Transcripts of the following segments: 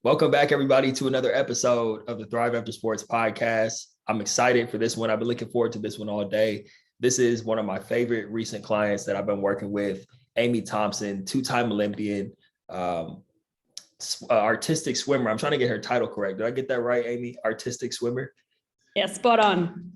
Welcome back, everybody, to another episode of the Thrive After Sports podcast. I'm excited for this one. I've been looking forward to this one all day. This is one of my favorite recent clients that I've been working with, Amie Thompson, two-time Olympian, artistic swimmer. I'm trying to get her title correct. Did I get that right, Amie? Artistic swimmer? Yeah, spot on.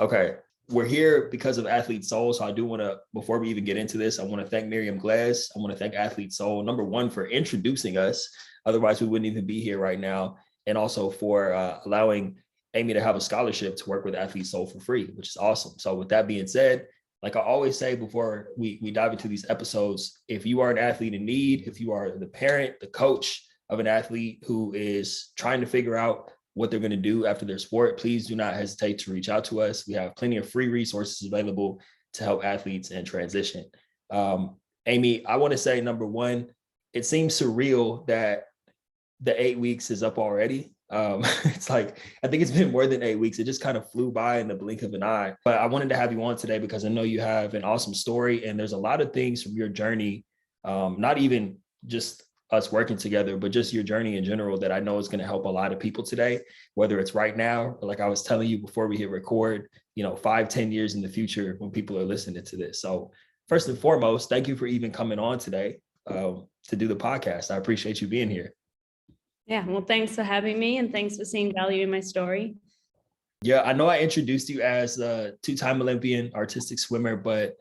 Okay. We're here because of Athlete Soul. So I do want to, before we even get into this, I want to thank Miriam Glass. I want to thank Athlete Soul, number one, for introducing us. Otherwise, we wouldn't even be here right now. And also for allowing Amie to have a scholarship to work with Athlete Soul for free, which is awesome. So with that being said, like I always say before we dive into these episodes, if you are an athlete in need, if you are the parent, the coach of an athlete who is trying to figure out what they're going to do after their sport, please do not hesitate to reach out to us. We have plenty of free resources available to help athletes in transition. Amie, I want to say, number one, it seems surreal that the 8 weeks is up already. It's like, I think it's been more than 8 weeks. It just kind of flew by in the blink of an eye. But I wanted to have you on today because I know you have an awesome story and there's a lot of things from your journey, not even just us working together, but just your journey in general that I know is going to help a lot of people today, whether it's right now, or like I was telling you before we hit record, 5-10 years in the future when people are listening to this. So first and foremost, thank you for even coming on today to do the podcast. I appreciate you being here. Yeah, well, thanks for having me and thanks for seeing value in my story. Yeah, I know I introduced you as a two-time Olympian artistic swimmer, but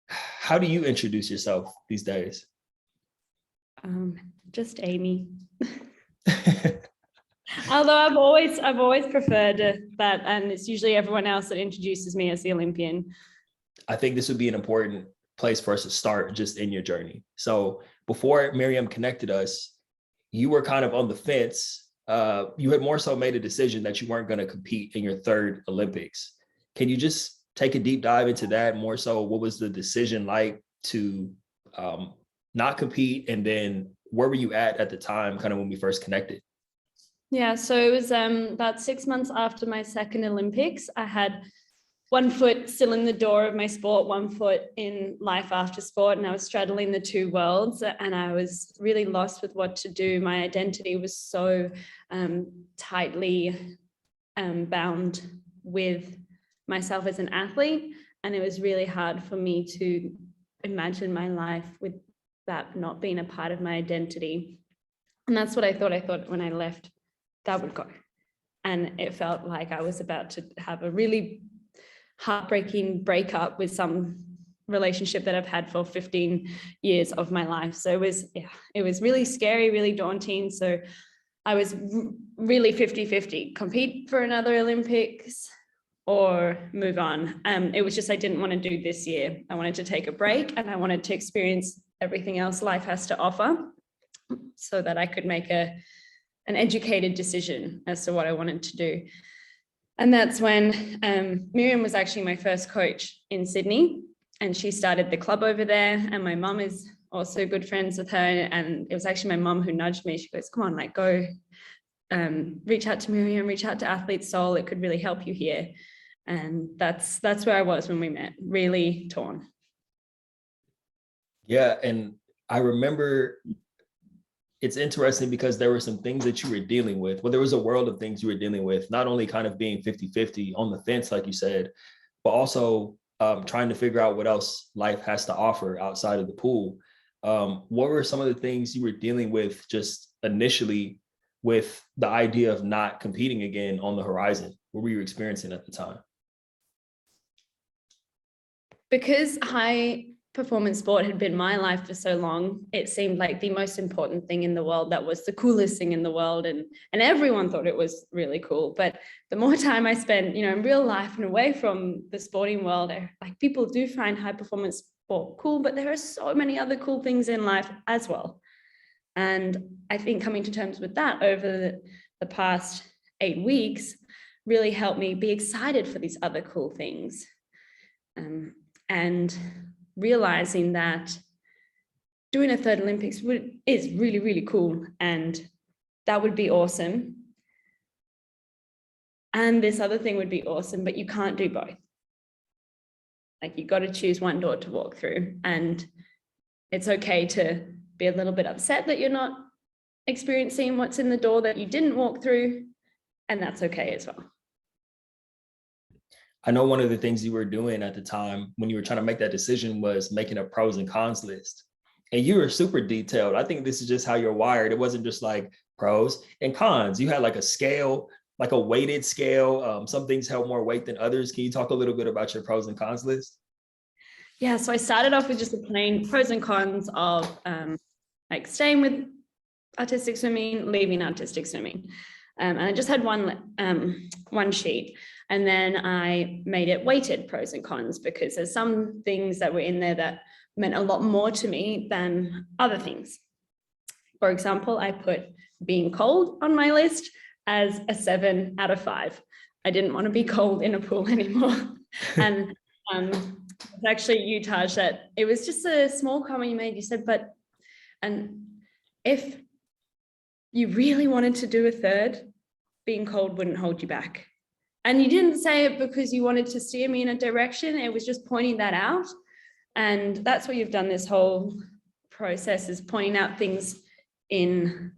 how do you introduce yourself these days? Just Amie. Although I've always preferred that, and it's usually everyone else that introduces me as the Olympian. I think this would be an important place for us to start just in your journey. So before Miriam connected us, you were kind of on the fence. You had more so made a decision that you weren't going to compete in your third Olympics. Can you just take a deep dive into that more so? What was the decision like to not compete? And then where were you at the time, kind of when we first connected? Yeah, so it was about 6 months after my second Olympics. I had one foot still in the door of my sport, one foot in life after sport, and I was straddling the two worlds, and I was really lost with what to do. My identity was so tightly bound with myself as an athlete, and it was really hard for me to imagine my life with that not being a part of my identity. And that's what I thought when I left, that would go. And it felt like I was about to have a really heartbreaking breakup with some relationship that I've had for 15 years of my life. So it was really scary, really daunting. So I was really 50-50, compete for another Olympics or move on. It was just, I didn't want to do this year. I wanted to take a break and I wanted to experience everything else life has to offer so that I could make an educated decision as to what I wanted to do. And that's when Miriam was actually my first coach in Sydney, and she started the club over there. And my mum is also good friends with her. And it was actually my mum who nudged me. She goes, come on, like go reach out to Miriam, reach out to Athlete Soul. It could really help you here. And that's where I was when we met, really torn. Yeah. And I remember it's interesting because there were some things that you were dealing with. Well, there was a world of things you were dealing with, not only kind of being 50-50 on the fence, like you said, but also trying to figure out what else life has to offer outside of the pool. What were some of the things you were dealing with just initially with the idea of not competing again on the horizon? What were you experiencing at the time? Because high performance sport had been my life for so long, it seemed like the most important thing in the world. That was the coolest thing in the world, and everyone thought it was really cool. But the more time I spent, in real life and away from the sporting world, like people do find high performance sport cool, but there are so many other cool things in life as well. And I think coming to terms with that over the past 8 weeks really helped me be excited for these other cool things. And realizing that doing a third Olympics is really, really cool, and that would be awesome. And this other thing would be awesome, but you can't do both. Like, you got to choose one door to walk through, and it's okay to be a little bit upset that you're not experiencing what's in the door that you didn't walk through, and that's okay as well. I know one of the things you were doing at the time when you were trying to make that decision was making a pros and cons list. And you were super detailed. I think this is just how you're wired. It wasn't just like pros and cons. You had like a scale, like a weighted scale. Some things held more weight than others. Can you talk a little bit about your pros and cons list? Yeah, so I started off with just the plain pros and cons of like staying with artistic swimming, leaving artistic swimming. And I just had one sheet. And then I made it weighted pros and cons because there's some things that were in there that meant a lot more to me than other things. For example, I put being cold on my list as a 7 out of 5. I didn't want to be cold in a pool anymore. And it's actually you, Taj, that it was just a small comment you made. You said, and if you really wanted to do a third, being cold wouldn't hold you back. And you didn't say it because you wanted to steer me in a direction. It was just pointing that out. And that's what you've done this whole process, is pointing out things in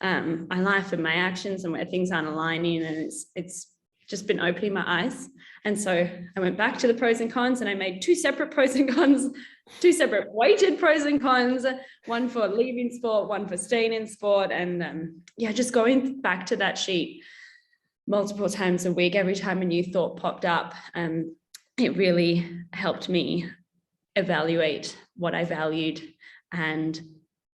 my life and my actions and where things aren't aligning. And it's just been opening my eyes. And so I went back to the pros and cons, and I made 2 separate pros and cons, 2 separate weighted pros and cons, one for leaving sport, one for staying in sport. And just going back to that sheet multiple times a week, every time a new thought popped up, it really helped me evaluate what I valued and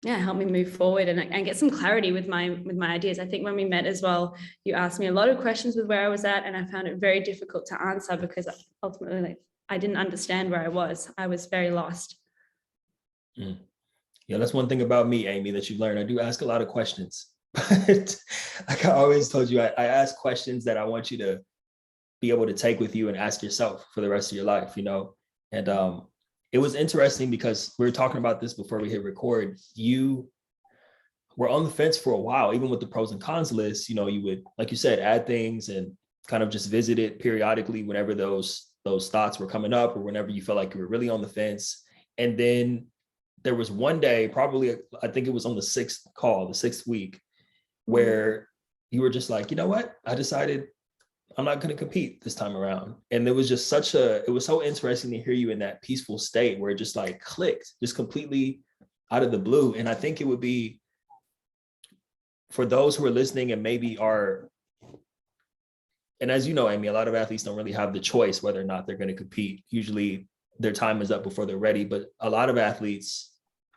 help me move forward and get some clarity with my ideas. I think when we met as well, you asked me a lot of questions with where I was at, and I found it very difficult to answer because ultimately I didn't understand where I was. I was very lost. Yeah, that's one thing about me, Amie, that you've learned. I do ask a lot of questions. But like I always told you, I ask questions that I want you to be able to take with you and ask yourself for the rest of your life, And it was interesting because we were talking about this before we hit record. You were on the fence for a while, even with the pros and cons list. You would, like you said, add things and kind of just visit it periodically whenever those thoughts were coming up or whenever you felt like you were really on the fence. And then there was one day, probably, I think it was on the 6th week, where you were just like, you know what? I decided I'm not going to compete this time around. And it was just it was so interesting to hear you in that peaceful state where it just like clicked, just completely out of the blue. And I think it would be for those who are listening and maybe and as you know, Amie, a lot of athletes don't really have the choice whether or not they're going to compete. Usually their time is up before they're ready, but a lot of athletes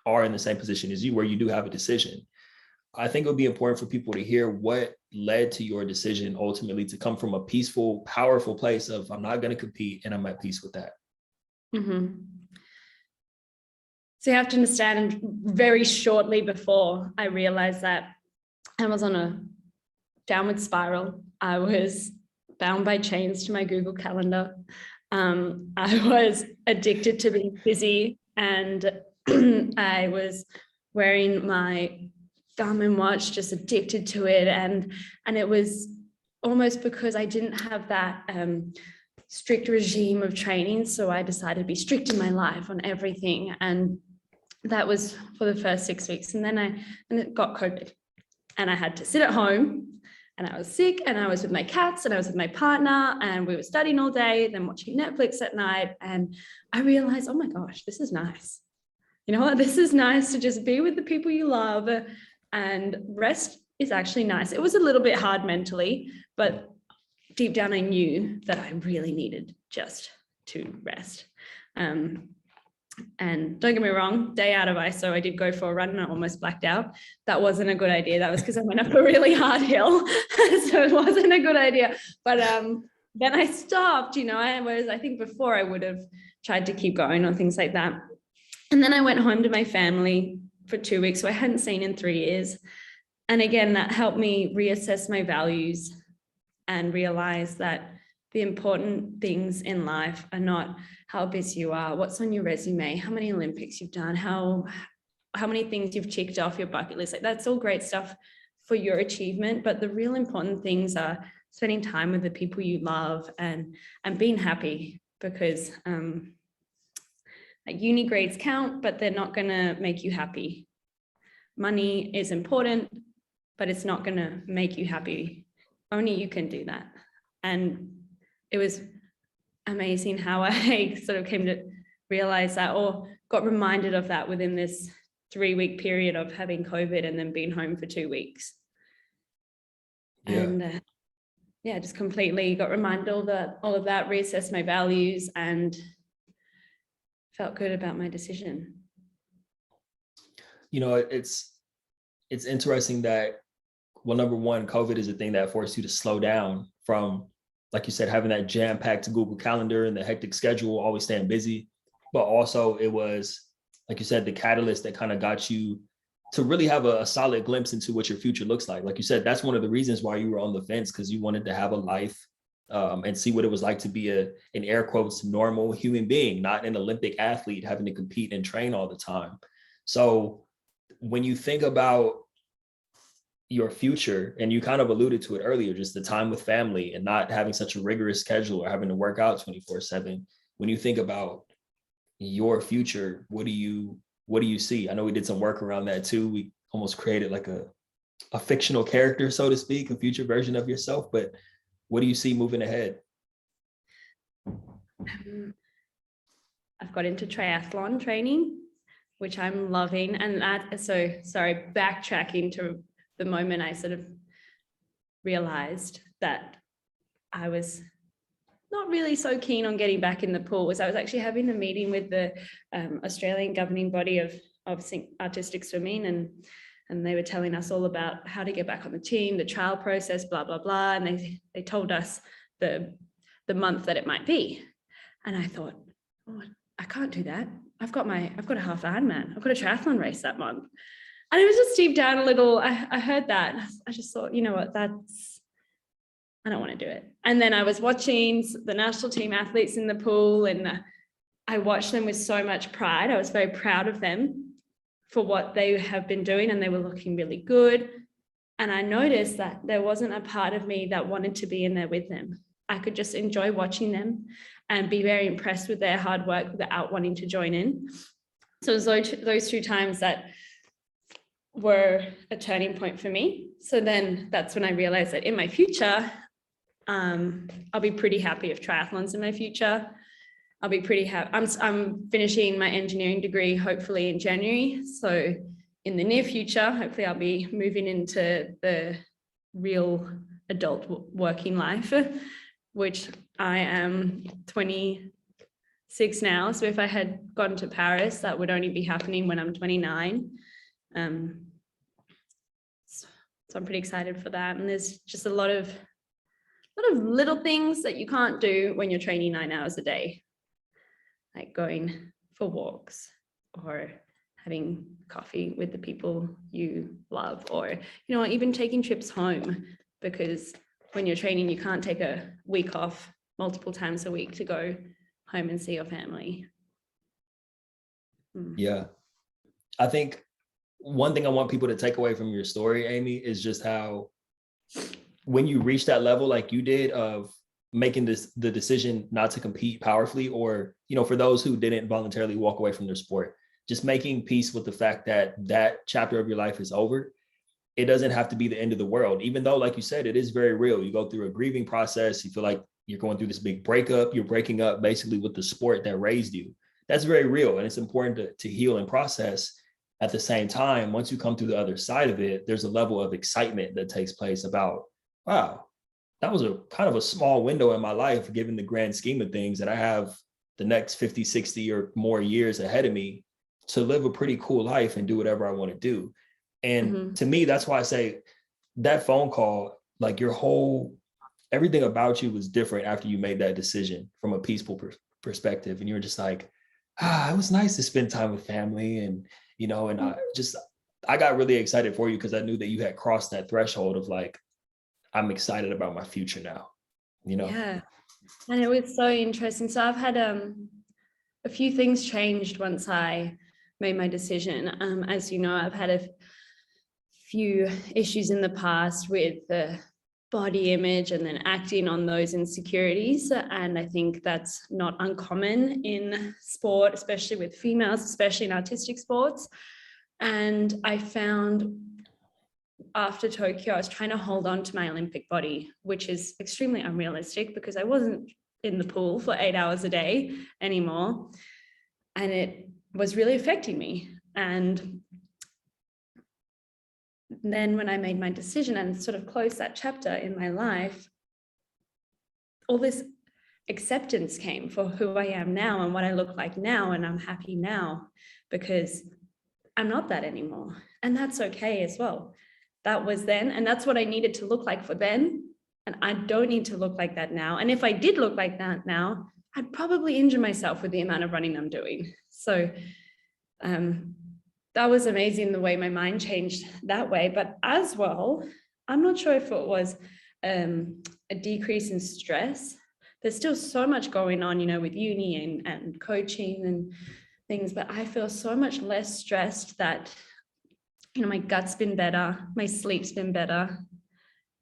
are in the same position as you where you do have a decision. I think it would be important for people to hear what led to your decision ultimately to come from a peaceful, powerful place of I'm not going to compete and I'm at peace with that. Mm-hmm. So you have to understand, very shortly before I realized that I was on a downward spiral. I was bound by chains to my Google Calendar. I was addicted to being busy, and I was wearing my Garmin watch, just addicted to it. And it was almost because I didn't have that strict regime of training. So I decided to be strict in my life on everything. And that was for the first 6 weeks. And then it got COVID, and I had to sit at home, and I was sick, and I was with my cats, and I was with my partner, and we were studying all day, then watching Netflix at night. And I realized, oh my gosh, this is nice. You know what? This is nice to just be with the people you love. And rest is actually nice. It was a little bit hard mentally, but deep down I knew that I really needed just to rest. And don't get me wrong, day out of ISO, I did go for a run and I almost blacked out. That wasn't a good idea. That was because I went up a really hard hill. So it wasn't a good idea. But then I stopped, whereas I think before I would have tried to keep going on things like that. And then I went home to my family for 2 weeks, who I hadn't seen in 3 years. And again, that helped me reassess my values and realize that the important things in life are not how busy you are, what's on your resume, how many Olympics you've done, how many things you've checked off your bucket list. Like, that's all great stuff for your achievement, but the real important things are spending time with the people you love and being happy, because like uni grades count, but they're not going to make you happy. money is important, but it's not going to make you happy. Only you can do that. And it was amazing how I sort of came to realize that, or got reminded of that within this 3-week period of having COVID and then being home for 2 weeks. Yeah. And just completely got reminded all of that, reassessed my values, and felt good about my decision. You know, it's interesting that, well, number one, COVID is a thing that forced you to slow down from, like you said, having that jam-packed Google Calendar and the hectic schedule, always staying busy. But also it was, like you said, the catalyst that kind of got you to really have a solid glimpse into what your future looks like. Like you said, that's one of the reasons why you were on the fence, because you wanted to have a life and see what it was like to be in air quotes, normal human being, not an Olympic athlete having to compete and train all the time. So when you think about your future, and you kind of alluded to it earlier, just the time with family and not having such a rigorous schedule or having to work out 24/7, when you think about your future, what do you see? I know we did some work around that too. We almost created like a fictional character, so to speak, a future version of yourself, but what do you see moving ahead? I've got into triathlon training, which I'm loving. And backtracking to the moment I sort of realized that I was not really so keen on getting back in the pool, was I was actually having a meeting with the Australian governing body of artistic swimming, and they were telling us all about how to get back on the team, the trial process, blah, blah, blah. And they told us the month that it might be. And I thought, oh, I can't do that. I've got a half Ironman. I've got a triathlon race that month. And it was just deep down a little, I heard that. I just thought, you know what, I don't want to do it. And then I was watching the national team athletes in the pool, and I watched them with so much pride. I was very proud of them for what they have been doing, and they were looking really good. And I noticed that there wasn't a part of me that wanted to be in there with them. I could just enjoy watching them and be very impressed with their hard work without wanting to join in. So it was those 2 times that were a turning point for me. So then that's when I realized that in my future, I'll be pretty happy if triathlon's in my future. I'll be pretty happy. I'm finishing my engineering degree, hopefully in January. So in the near future, hopefully I'll be moving into the real adult working life, which I am 26 now. So if I had gone to Paris, that would only be happening when I'm 29. So I'm pretty excited for that. And there's just a lot of little things that you can't do when you're training 9 hours a day, like going for walks or having coffee with the people you love, or, even taking trips home, because when you're training, you can't take a week off multiple times a week to go home and see your family. Yeah. I think one thing I want people to take away from your story, Amie, is just how when you reach that level like you did of making the decision not to compete powerfully, or, for those who didn't voluntarily walk away from their sport, just making peace with the fact that chapter of your life is over. It doesn't have to be the end of the world, even though, like you said, it is very real. You go through a grieving process. You feel like you're going through this big breakup. You're breaking up basically with the sport that raised you. That's very real. And it's important to heal and process. At the same time, once you come through the other side of it, there's a level of excitement that takes place about, wow, that was a kind of a small window in my life, given the grand scheme of things, that I have the next 50, 60 or more years ahead of me to live a pretty cool life and do whatever I want to do. And to me, that's why I say that phone call, like everything about you was different after you made that decision from a peaceful perspective. And you were just like, it was nice to spend time with family. And, I got really excited for you, because I knew that you had crossed that threshold of like, I'm excited about my future now, Yeah. And it was so interesting. So I've had a few things changed once I made my decision. As you know, I've had a few issues in the past with the body image and then acting on those insecurities. And I think that's not uncommon in sport, especially with females, especially in artistic sports. And I found after Tokyo, I was trying to hold on to my Olympic body, which is extremely unrealistic because I wasn't in the pool for 8 hours a day anymore. And it was really affecting me. And then when I made my decision and sort of closed that chapter in my life, all this acceptance came for who I am now and what I look like now. And I'm happy now because I'm not that anymore. And that's okay as well. That was then, and that's what I needed to look like for then. And I don't need to look like that now. And if I did look like that now, I'd probably injure myself with the amount of running I'm doing. So that was amazing the way my mind changed that way. But as well, I'm not sure if it was a decrease in stress. There's still so much going on, you know, with uni and coaching and things, but I feel so much less stressed that, you know, my gut's been better, my sleep's been better.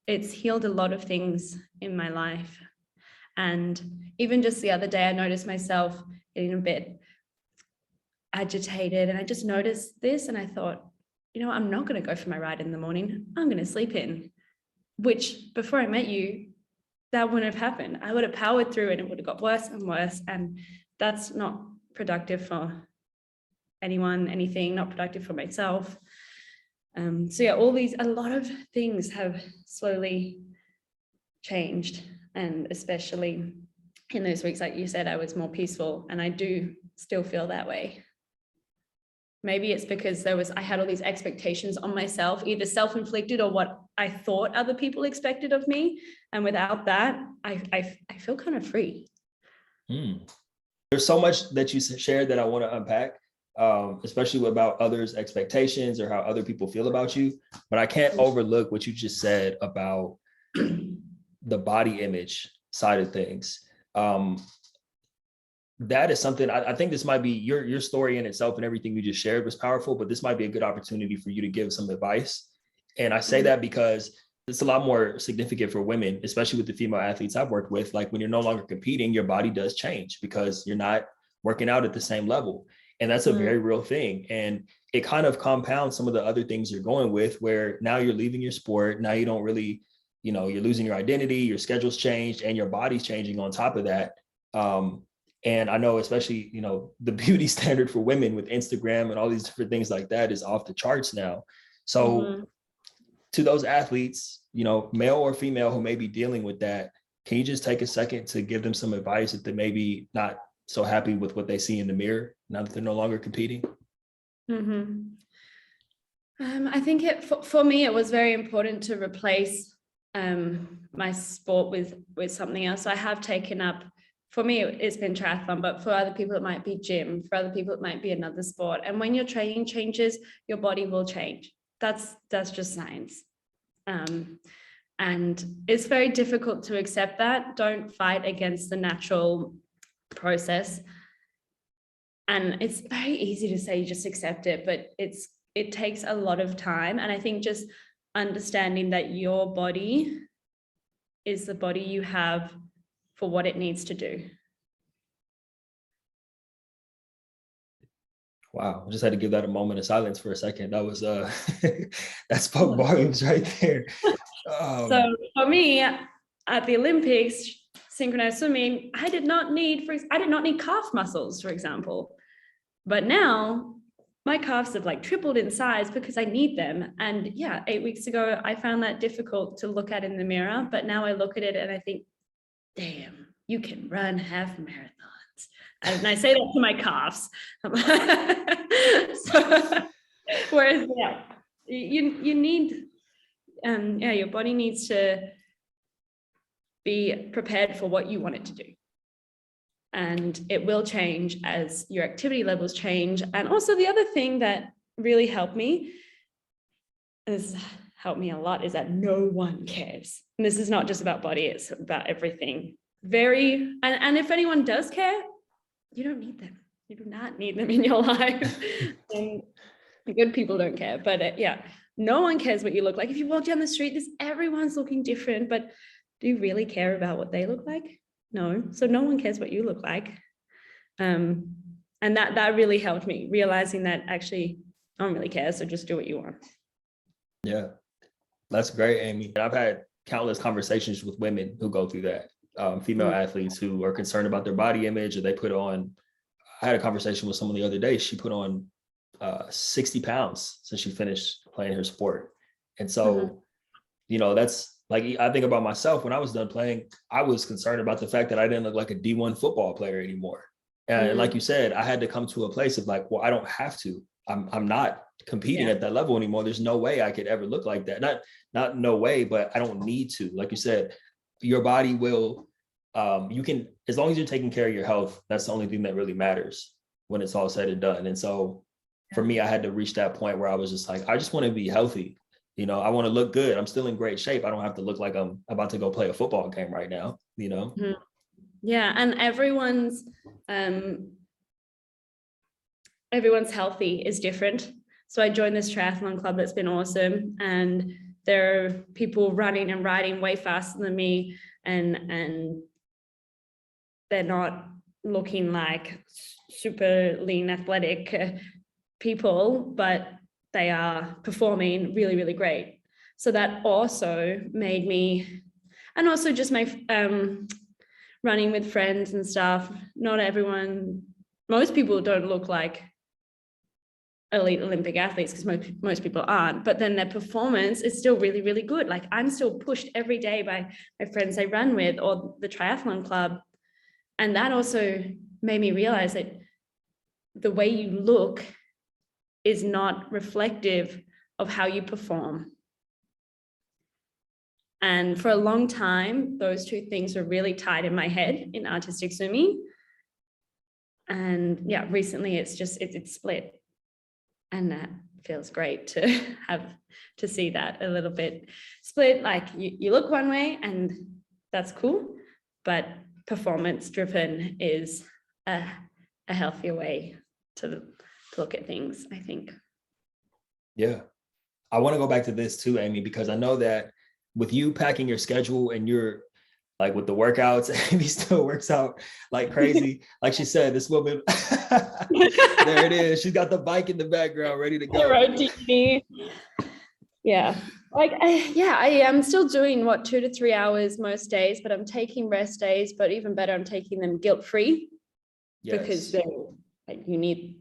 It's healed a lot of things in my life. And even just the other day, I noticed myself getting a bit agitated, and I just noticed this and I thought, you know, I'm not going to go for my ride in the morning. I'm going to sleep in, which before I met you, that wouldn't have happened. I would have powered through and it would have got worse and worse. And that's not productive for anyone, anything, not productive for myself. So yeah, a lot of things have slowly changed. And especially in those weeks, like you said, I was more peaceful, and I do still feel that way. Maybe it's because I had all these expectations on myself, either self-inflicted or what I thought other people expected of me. And without that, I feel kind of free. There's so much that you shared that I want to unpack, especially about others' expectations or how other people feel about you. But I can't overlook what you just said about the body image side of things. That is something I think this might be your story in itself, and everything you just shared was powerful, but this might be a good opportunity for you to give some advice. And I say that because it's a lot more significant for women, especially with the female athletes I've worked with. Like when you're no longer competing, your body does change because you're not working out at the same level. And that's a very real thing. And it kind of compounds some of the other things you're going with, where now you're leaving your sport. Now you don't really, you know, you're losing your identity, your schedule's changed, and your body's changing on top of that. And I know, especially, you know, the beauty standard for women with Instagram and all these different things like that is off the charts now. So to those athletes, you know, male or female, who may be dealing with that, can you just take a second to give them some advice if they may be not so happy with what they see in the mirror now that they're no longer competing? I think for me, it was very important to replace my sport with something else. So I have taken up, for me, it's been triathlon, but for other people, it might be gym. For other people, it might be another sport. And when your training changes, your body will change. That's just science. And it's very difficult to accept that. Don't fight against the natural process. And it's very easy to say, just accept it, but it takes a lot of time. And I think just understanding that your body is the body you have for what it needs to do. Wow, I just had to give that a moment of silence for a second. That was that spoke volumes right there. So for me, at the Olympics, synchronized swimming, I did not need calf muscles, for example. But now my calves have like tripled in size because I need them. And yeah, 8 weeks ago, I found that difficult to look at in the mirror. But now I look at it and I think, damn, you can run half marathons. And I say that to my calves. Whereas, yeah, you need, your body needs to be prepared for what you want it to do. And it will change as your activity levels change. And also the other thing that really helped me, has helped me a lot, is that no one cares. And this is not just about body, it's about everything. And if anyone does care, you don't need them. You do not need them in your life. And good people don't care. But no one cares what you look like. If you walk down the street, everyone's looking different, but do you really care about what they look like? No. So no one cares what you look like. And that really helped me, realizing that actually I don't really care. So just do what you want. Yeah, that's great, Amie. I've had countless conversations with women who go through that, female athletes who are concerned about their body image, or they put on. I had a conversation with someone the other day. She put on 60 pounds since she finished playing her sport. And so, that's like, I think about myself when I was done playing, I was concerned about the fact that I didn't look like a D1 football player anymore. And like you said, I had to come to a place of like, well, I don't have to. I'm not competing at that level anymore. There's no way I could ever look like that. Not no way, but I don't need to. Like you said, your body will, you can, as long as you're taking care of your health, that's the only thing that really matters when it's all said and done. And so for me, I had to reach that point where I was just like, I just want to be healthy. I want to look good. I'm still in great shape. I don't have to look like I'm about to go play a football game right now, Yeah. And everyone's healthy is different. So I joined this triathlon club that's been awesome. And there are people running and riding way faster than me. And they're not looking like super lean, athletic people, but they are performing really, really great. So that also made me, and also just my running with friends and stuff. Not everyone, most people don't look like elite Olympic athletes because most people aren't, but then their performance is still really, really good. Like I'm still pushed every day by my friends I run with or the triathlon club. And that also made me realize that the way you look is not reflective of how you perform. And for a long time, those two things were really tied in my head in artistic swimming. And yeah, recently it's split. And that feels great to see that a little bit split. Like you look one way and that's cool, but performance driven is a healthier way to look at things, I think. Yeah. I want to go back to this too, Amie, because I know that with you packing your schedule and you're like with the workouts, Amie still works out like crazy. Like she said, this woman, there it is. She's got the bike in the background ready to go. Yeah. I am still doing 2 to 3 hours most days, but I'm taking rest days, but even better, I'm taking them guilt-free because you need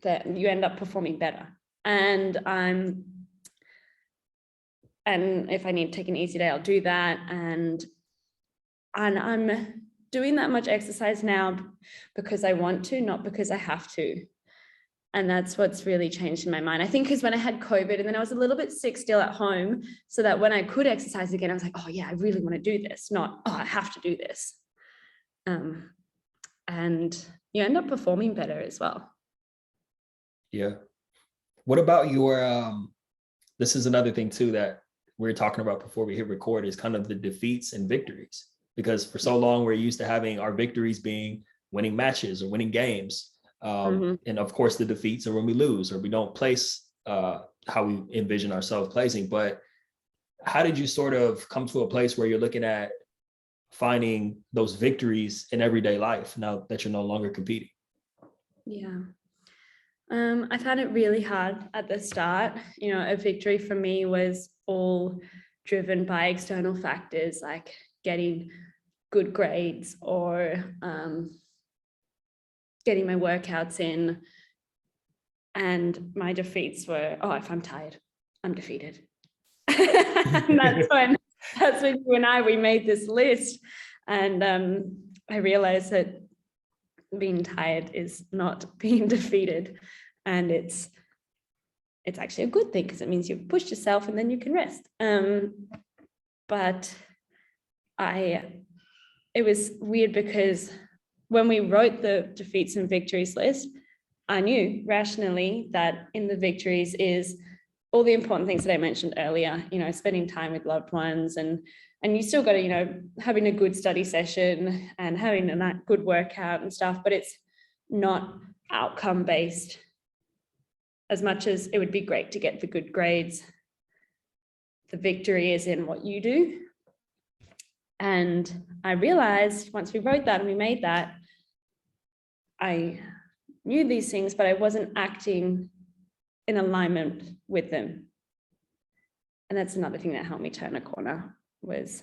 that, you end up performing better. And if I need to take an easy day, I'll do that. And I'm doing that much exercise now because I want to, not because I have to. And that's what's really changed in my mind. I think because when I had COVID and then I was a little bit sick still at home, so that when I could exercise again, I was like, oh yeah, I really want to do this, not, oh, I have to do this. And you end up performing better as well. Yeah. What about your, this is another thing too that we're talking about before we hit record, is kind of the defeats and victories. Because for so long, we're used to having our victories being winning matches or winning games. And of course, the defeats are when we lose or we don't place how we envision ourselves placing. But how did you sort of come to a place where you're looking at finding those victories in everyday life now that you're no longer competing? Yeah. I found it really hard at the start. A victory for me was all driven by external factors like getting good grades or getting my workouts in. And my defeats were, if I'm tired, I'm defeated. And that's when you and we made this list. And I realized that being tired is not being defeated. And it's actually a good thing because it means you've pushed yourself and then you can rest. But it was weird because when we wrote the defeats and victories list, I knew rationally that in the victories is all the important things that I mentioned earlier, spending time with loved ones and you still got to, having a good study session and having a good workout and stuff, but it's not outcome based as much as it would be great to get the good grades. The victory is in what you do. And I realized once we wrote that and we made that, I knew these things, but I wasn't acting in alignment with them. And that's another thing that helped me turn a corner, was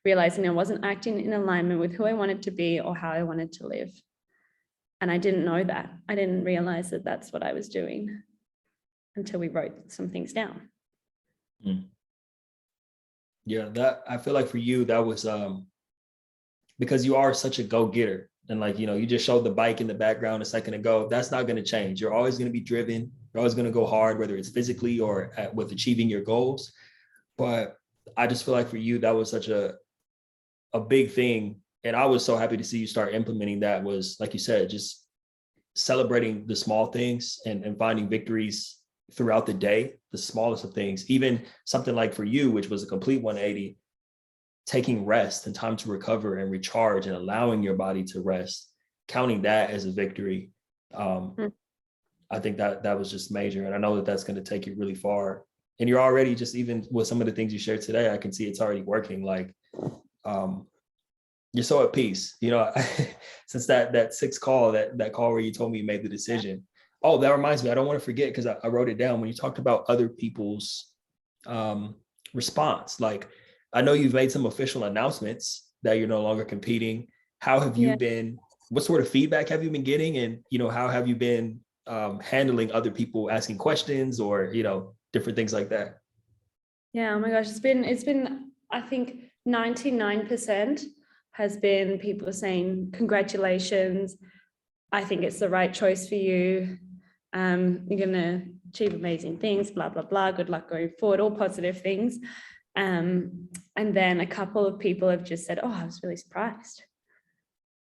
realizing I wasn't acting in alignment with who I wanted to be or how I wanted to live. And I didn't know that. I didn't realize that that's what I was doing until we wrote some things down. Yeah, that I feel like for you, that was because you are such a go-getter. And like, you know, you just showed the bike in the background a second ago. That's not going to change. You're always going to be driven. You're always going to go hard, whether it's physically or with achieving your goals. But I just feel like for you, that was such a big thing. And I was so happy to see you start implementing that, was, like you said, just celebrating the small things and finding victories throughout the day, the smallest of things. Even something like for you, which was a complete 180, taking rest and time to recover and recharge and allowing your body to rest, counting that as a victory. I think that was just major. And I know that that's going to take you really far. And you're already, just even with some of the things you shared today, I can see it's already working. Like, you're so at peace, you know, since that sixth call, that call where you told me you made the decision. Oh, that reminds me, I don't want to forget, because I wrote it down when you talked about other people's response. Like, I know you've made some official announcements that you're no longer competing. How have you been? What sort of feedback have you been getting? And, you know, how have you been handling other people asking questions or, you know, different things like that? Yeah, oh my gosh, it's been, I think 99% has been people saying, congratulations, I think it's the right choice for you. You're going to achieve amazing things, blah, blah, blah. Good luck going forward, all positive things. And then a couple of people have just said, oh, I was really surprised.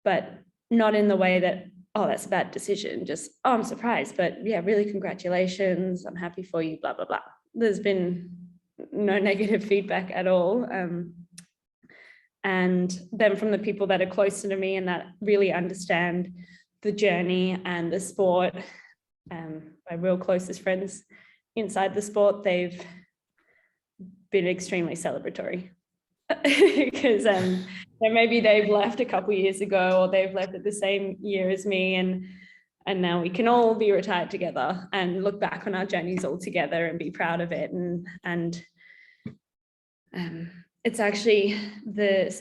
But not in the way that, oh, that's a bad decision. Just, oh, I'm surprised. But yeah, really congratulations. I'm happy for you, blah, blah, blah. There's been no negative feedback at all. And then from the people that are closer to me and that really understand the journey and the sport, my real closest friends inside the sport, they've been extremely celebratory because maybe they've left a couple of years ago, or they've left at the same year as me, and now we can all be retired together and look back on our journeys all together and be proud of it. And it's actually the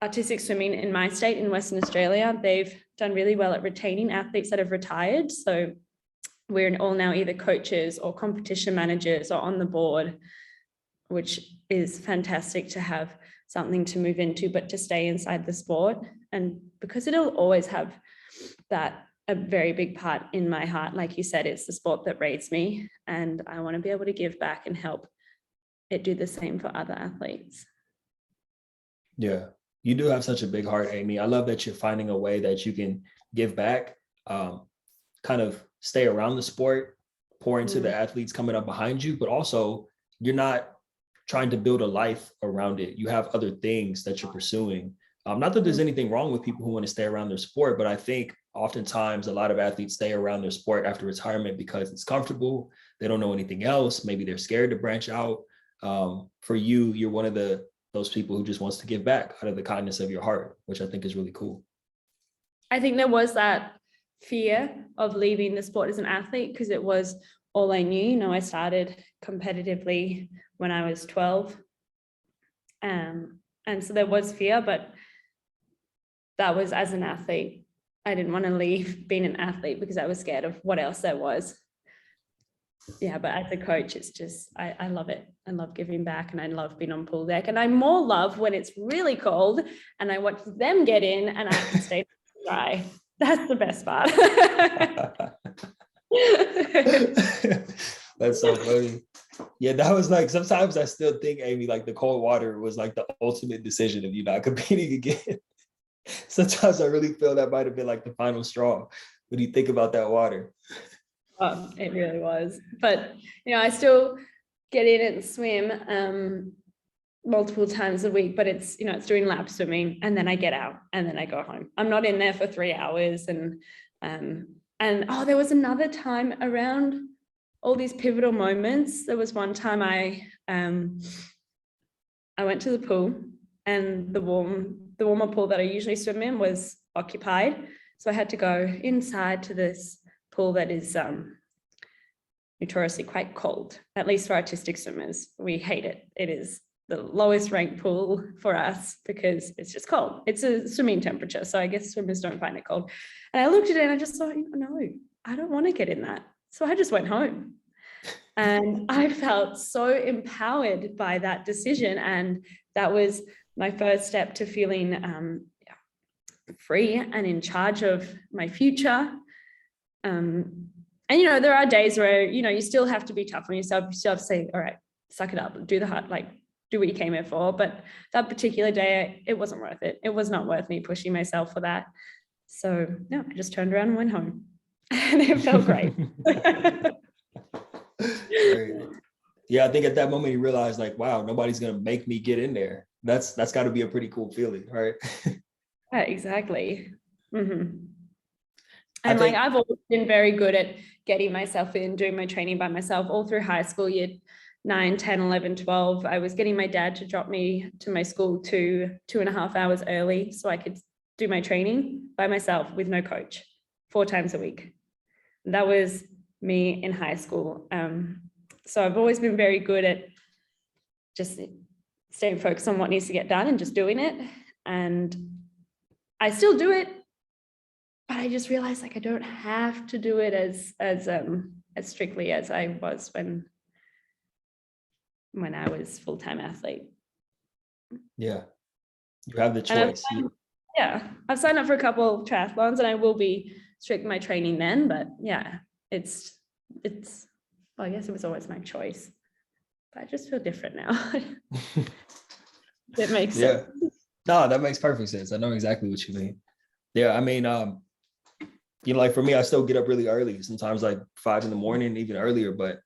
artistic swimming in my state in Western Australia, they've done really well at retaining athletes that have retired. So we're all now either coaches or competition managers or on the board, which is fantastic to have something to move into, but to stay inside the sport. And because it'll always have that a very big part in my heart, like you said, it's the sport that raised me, and I want to be able to give back and help it do the same for other athletes. Yeah, you do have such a big heart, Amie. I love that you're finding a way that you can give back, kind of stay around the sport, pour into the athletes coming up behind you, but also you're not trying to build a life around it. You have other things that you're pursuing. Not that there's anything wrong with people who want to stay around their sport, but I think oftentimes a lot of athletes stay around their sport after retirement because it's comfortable. They don't know anything else. Maybe they're scared to branch out. For you, you're one of those people who just wants to give back out of the kindness of your heart, which I think is really cool. I think there was that fear of leaving the sport as an athlete because it was all I knew. You know, I started competitively when I was 12. And so there was fear, but that was as an athlete. I didn't want to leave being an athlete because I was scared of what else there was. Yeah, but as a coach, it's just, I love it. I love giving back, and I love being on pool deck, and I more love when it's really cold and I watch them get in and I can stay dry. That's the best part. That's so funny. Yeah, that was like, sometimes I still think, Amie, like the cold water was like the ultimate decision of you not competing again. Sometimes I really feel that might have been like the final straw when you think about that water. It really was. But, you know, I still get in and swim multiple times a week, but it's, you know, it's doing lap swimming, and then I get out and then I go home. I'm not in there for 3 hours. And there was another time around all these pivotal moments. There was one time I went to the pool, and the warmer pool that I usually swim in was occupied. So I had to go inside to this pool that is notoriously quite cold, at least for artistic swimmers. We hate it. It is the lowest ranked pool for us because it's just cold. It's a swimming temperature. So I guess swimmers don't find it cold. And I looked at it and I just thought, no, I don't want to get in that. So I just went home. And I felt so empowered by that decision. And that was my first step to feeling free and in charge of my future. And, there are days where, you still have to be tough on yourself. You still have to say, all right, suck it up, do the hard, do what you came here for. But that particular day, it wasn't worth it. It was not worth me pushing myself for that. So no, I just turned around and went home and it felt great. Right. Yeah, I think at that moment you realize wow, nobody's going to make me get in there. That's got to be a pretty cool feeling, right? Yeah, exactly. Mm-hmm. And I've always been very good at getting myself in, doing my training by myself all through high school, year 9, 10, 11, 12. I was getting my dad to drop me to my school 2.5 hours early so I could do my training by myself with no coach 4 times a week. That was me in high school. So I've always been very good at just staying focused on what needs to get done and just doing it. And I still do it, but I just realized I don't have to do it as strictly as I was when I was full-time athlete. Yeah, you have the choice. I've signed up for a couple of triathlons and I will be strict in my training then, but yeah, it's well, I guess it was always my choice, but I just feel different now. It makes sense. No, that makes perfect sense. I know exactly what you mean. Yeah, I mean, for me, I still get up really early, sometimes 5 a.m, even earlier, but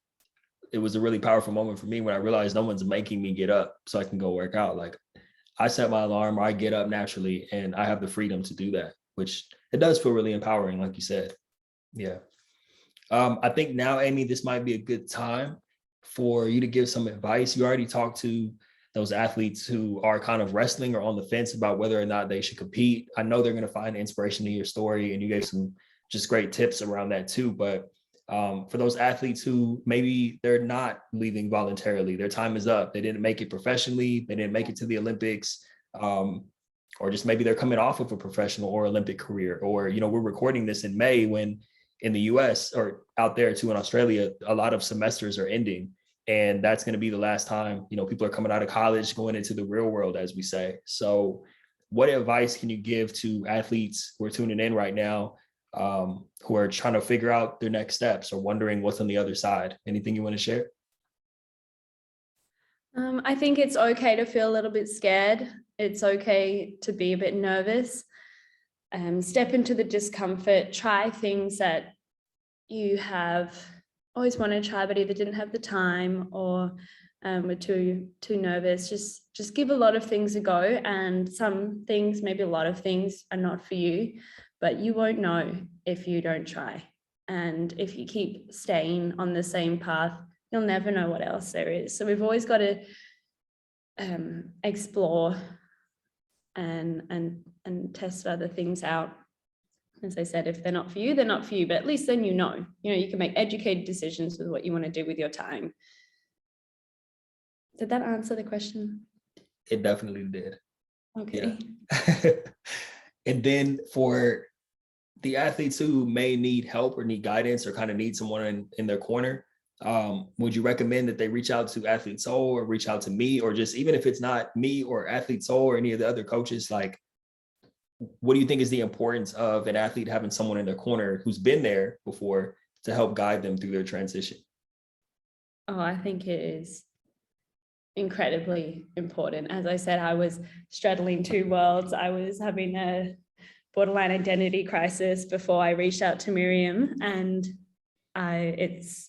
it was a really powerful moment for me when I realized no one's making me get up so I can go work out. I set my alarm, or I get up naturally, and I have the freedom to do that, which it does feel really empowering, like you said. Yeah. I think now, Amie, this might be a good time for you to give some advice. You already talked to those athletes who are kind of wrestling or on the fence about whether or not they should compete. I know they're going to find inspiration in your story, and you gave some just great tips around that too. But for those athletes who maybe they're not leaving voluntarily, their time is up, they didn't make it professionally, they didn't make it to the Olympics, or just maybe they're coming off of a professional or Olympic career, or, we're recording this in May when in the US or out there too in Australia, a lot of semesters are ending. And that's going to be the last time, people are coming out of college, going into the real world, as we say. So what advice can you give to athletes who are tuning in right now, who are trying to figure out their next steps or wondering what's on the other side? Anything you want to share? I think it's okay to feel a little bit scared. It's okay to be a bit nervous. Step into the discomfort, try things that you have always wanted to try, but either didn't have the time or were too nervous. Just give a lot of things a go, and some things, maybe a lot of things, are not for you, but you won't know if you don't try. And if you keep staying on the same path, you'll never know what else there is. So we've always got to explore and test other things out. As I said, if they're not for you, they're not for you, but at least then you can make educated decisions with what you want to do with your time. Did that answer the question? It definitely did. Okay. Yeah. And then for the athletes who may need help or need guidance or kind of need someone in their corner, would you recommend that they reach out to Athlete Soul or reach out to me, or just even if it's not me or Athlete Soul or any of the other coaches, what do you think is the importance of an athlete having someone in their corner who's been there before to help guide them through their transition? Oh, I think it is incredibly important. As I said, I was straddling 2 worlds. I was having a borderline identity crisis before I reached out to Miriam, and it's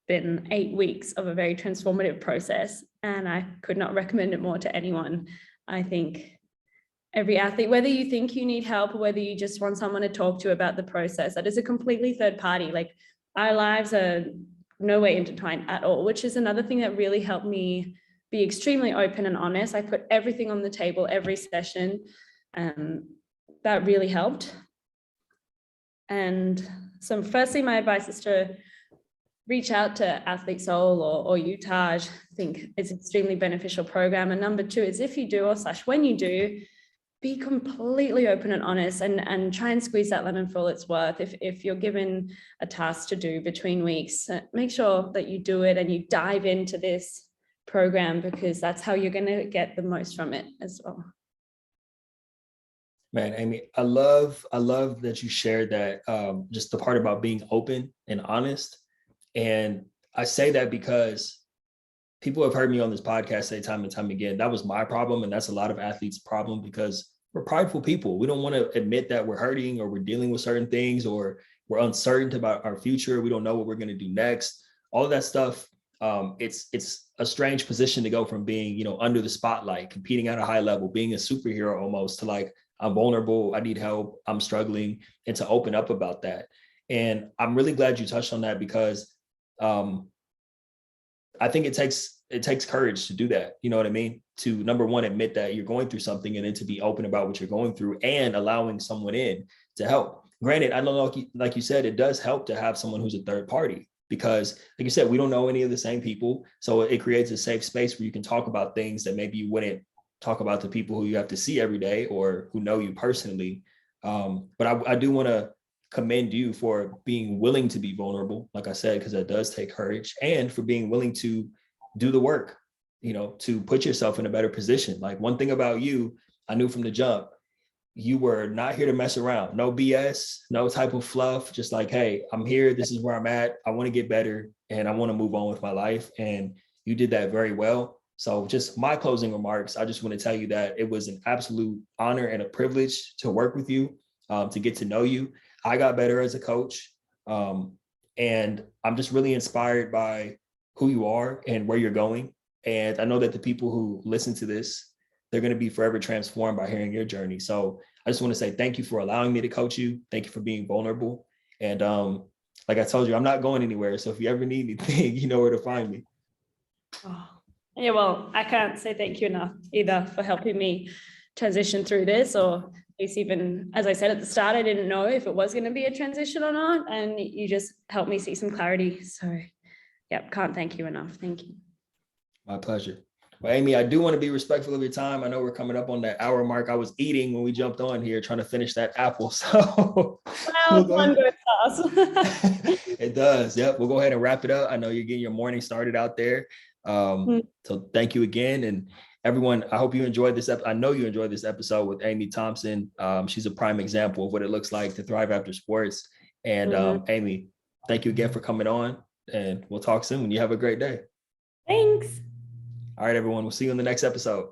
been 8 weeks of a very transformative process, and I could not recommend it more to anyone. I think every athlete, whether you think you need help or whether you just want someone to talk to about the process, that is a completely third party. Our lives are no way intertwined at all, which is another thing that really helped me be extremely open and honest. I put everything on the table, every session. That really helped. And so firstly, my advice is to reach out to Athlete Soul or you, Taj. I think it's an extremely beneficial program. And number two is if you do, or slash when you do, be completely open and honest and try and squeeze that lemon for all it's worth. If you're given a task to do between weeks, make sure that you do it and you dive into this program, because that's how you're going to get the most from it as well. Man, Amie, I love that you shared that, just the part about being open and honest. And I say that because people have heard me on this podcast say time and time again, that was my problem. And that's a lot of athletes' problem, because we're prideful people. We don't want to admit that we're hurting or we're dealing with certain things, or we're uncertain about our future. We don't know what we're going to do next. All of that stuff. It's a strange position to go from being, you know, under the spotlight, competing at a high level, being a superhero almost, to like, I'm vulnerable, I need help, I'm struggling, and to open up about that. And I'm really glad you touched on that, because I think it takes courage to do that. You know what I mean? To, number one, admit that you're going through something, and then to be open about what you're going through and allowing someone in to help. Granted, I don't know, like you said, it does help to have someone who's a third party, because like you said, we don't know any of the same people. So it creates a safe space where you can talk about things that maybe you wouldn't talk about to people who you have to see every day or who know you personally. But I do want to commend you for being willing to be vulnerable, like I said, because that does take courage, and for being willing to do the work, you know, to put yourself in a better position. Like, one thing about you, I knew from the jump, you were not here to mess around. No BS, no type of fluff. Just like, hey, I'm here. This is where I'm at. I want to get better and I want to move on with my life. And you did that very well. So just my closing remarks, I just want to tell you that it was an absolute honor and a privilege to work with you, to get to know you. I got better as a coach. And I'm just really inspired by who you are and where you're going. And I know that the people who listen to this, they're going to be forever transformed by hearing your journey. So I just want to say thank you for allowing me to coach you. Thank you for being vulnerable. And like I told you, I'm not going anywhere. So if you ever need anything, you know where to find me. Oh, yeah, well, I can't say thank you enough either for helping me transition through this, or at least, even as I said at the start, I didn't know if it was going to be a transition or not. And you just helped me see some clarity. So yeah, can't thank you enough. Thank you. My pleasure. Well, Amie, I do want to be respectful of your time. I know we're coming up on that hour mark. I was eating when we jumped on here, trying to finish that apple. So well, one goes fast. It does. Yep. We'll go ahead and wrap it up. I know you're getting your morning started out there. So thank you again. And everyone, I hope you enjoyed this. I know you enjoyed this episode with Amie Thompson. She's a prime example of what it looks like to thrive after sports. And Amie, thank you again for coming on, and we'll talk soon. You have a great day. Thanks. All right, everyone. We'll see you in the next episode.